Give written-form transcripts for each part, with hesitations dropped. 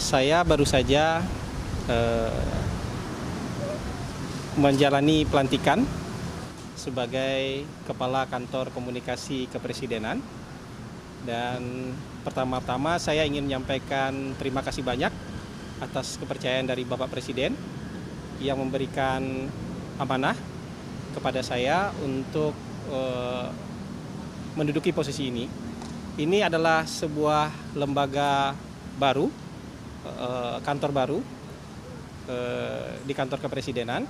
Saya baru saja menjalani pelantikan sebagai Kepala Kantor Komunikasi Kepresidenan. Dan pertama-tama saya ingin menyampaikan terima kasih banyak atas kepercayaan dari Bapak Presiden yang memberikan amanah kepada saya untuk menduduki posisi ini. Ini adalah sebuah lembaga baru, kantor baru di kantor kepresidenan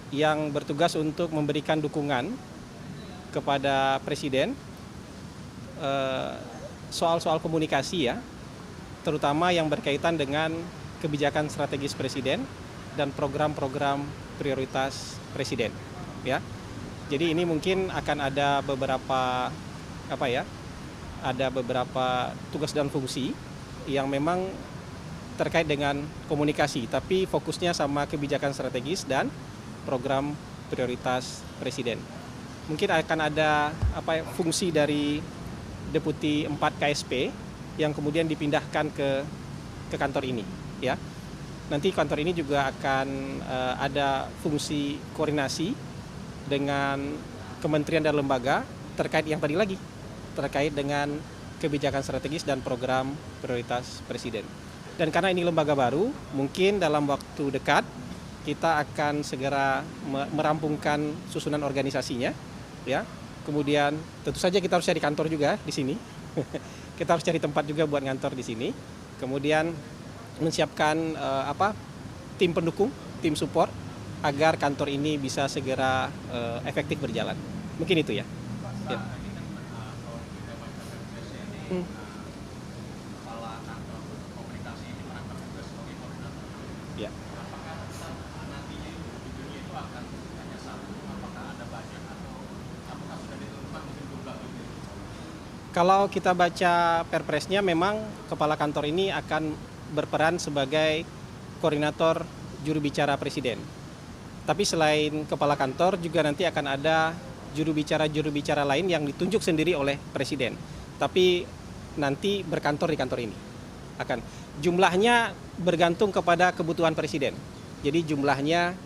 yang bertugas untuk memberikan dukungan kepada Presiden soal-soal komunikasi ya, terutama yang berkaitan dengan kebijakan strategis Presiden dan program-program prioritas Presiden ya. Jadi ini mungkin akan ada beberapa ada beberapa tugas dan fungsi yang memang terkait dengan komunikasi, tapi fokusnya sama kebijakan strategis dan program prioritas Presiden. Mungkin akan ada fungsi dari Deputi 4 KSP yang kemudian dipindahkan ke kantor ini ya. Nanti kantor ini juga akan ada fungsi koordinasi dengan kementerian dan lembaga terkait yang tadi lagi, terkait dengan kebijakan strategis dan program prioritas Presiden. Dan karena ini lembaga baru, mungkin dalam waktu dekat kita akan segera merampungkan susunan organisasinya ya. Kemudian tentu saja kita harus cari kantor juga di sini. Kita harus cari tempat juga buat ngantor di sini. Kemudian menyiapkan tim pendukung, tim support agar kantor ini bisa segera efektif berjalan. Mungkin itu ya. Ya. Ya. Kalau kita baca perpresnya, memang kepala kantor ini akan berperan sebagai koordinator juru bicara Presiden. Tapi selain kepala kantor juga nanti akan ada juru bicara lain yang ditunjuk sendiri oleh Presiden. Tapi nanti berkantor di kantor ini. Jumlahnya bergantung kepada kebutuhan Presiden. Jadi jumlahnya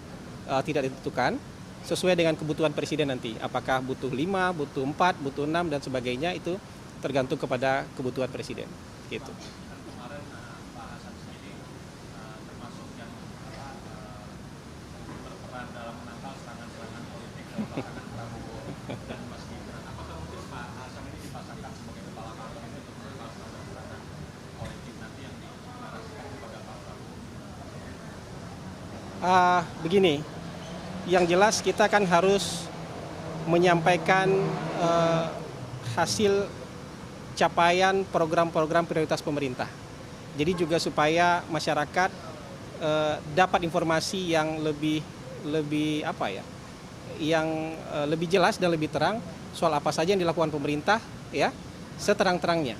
tidak ditentukan, sesuai dengan kebutuhan Presiden nanti. Apakah butuh 5, butuh 4, butuh 6 dan sebagainya, itu tergantung kepada kebutuhan Presiden. Gitu. Kemarin Pak Hasan sendiri termasuk yang berperan dalam menangkal serangan-serangan politik ke pasangan Prabowo dan Mas Gibran. Apakah mungkin Pak Hasan ini dipasangkan sebagai kepala kantor ini untuk menangkal serangan-serangan politik nanti yang dinarasikan kepada Pak Prabowo? Begini, yang jelas kita kan harus menyampaikan hasil capaian program-program prioritas pemerintah. Jadi juga supaya masyarakat dapat informasi yang lebih jelas dan lebih terang soal apa saja yang dilakukan pemerintah ya, seterang-terangnya.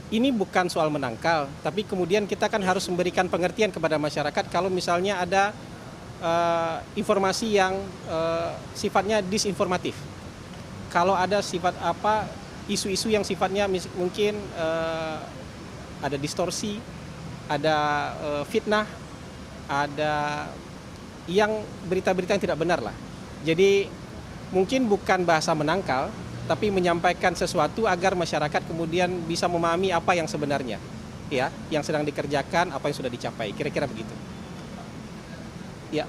Ini bukan soal menangkal, tapi kemudian kita kan harus memberikan pengertian kepada masyarakat kalau misalnya ada informasi yang sifatnya disinformatif. Kalau ada sifat isu-isu yang sifatnya mungkin ada distorsi, ada fitnah, ada yang berita-berita yang tidak benar lah. Jadi mungkin bukan bahasa menangkal, tapi menyampaikan sesuatu agar masyarakat kemudian bisa memahami apa yang sebenarnya, ya, yang sedang dikerjakan, apa yang sudah dicapai, kira-kira begitu. Ya.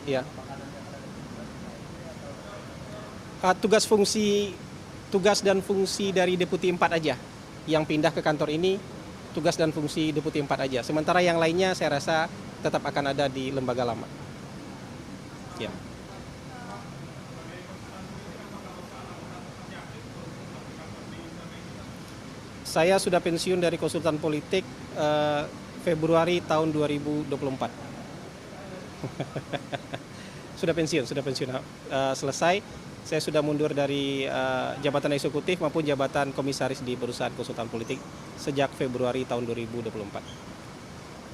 Ya. Tugas dan fungsi dari Deputi 4 aja yang pindah ke kantor ini, tugas dan fungsi Deputi 4 aja. Sementara yang lainnya saya rasa tetap akan ada di lembaga lama. Ya. Saya sudah pensiun dari konsultan politik Februari tahun 2024. Sudah pensiun, selesai. Saya sudah mundur dari jabatan eksekutif maupun jabatan komisaris di perusahaan konsultan politik sejak Februari tahun 2024.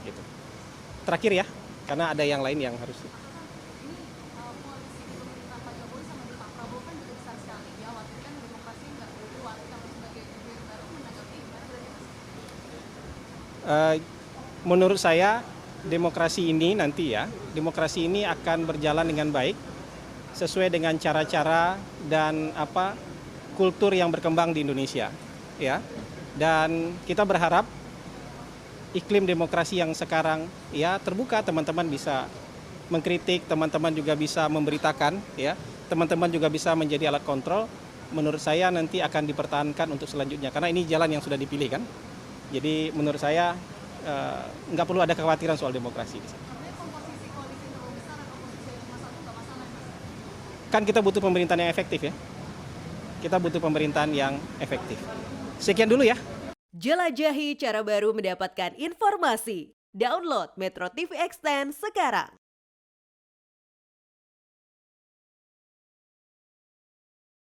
Gitu. Terakhir ya, karena ada yang lain yang harus. Menurut saya demokrasi ini nanti ya, demokrasi ini akan berjalan dengan baik sesuai dengan cara-cara dan kultur yang berkembang di Indonesia, ya. Dan kita berharap iklim demokrasi yang sekarang ya terbuka, teman-teman bisa mengkritik, teman-teman juga bisa memberitakan, ya. Teman-teman juga bisa menjadi alat kontrol. Menurut saya nanti akan dipertahankan untuk selanjutnya karena ini jalan yang sudah dipilih kan. Jadi menurut saya nggak perlu ada kekhawatiran soal demokrasi di sini. Kan kita butuh pemerintahan yang efektif ya. Kita butuh pemerintahan yang efektif. Sekian dulu ya. Jelajahi cara baru mendapatkan informasi. Download Metro TV Extend sekarang.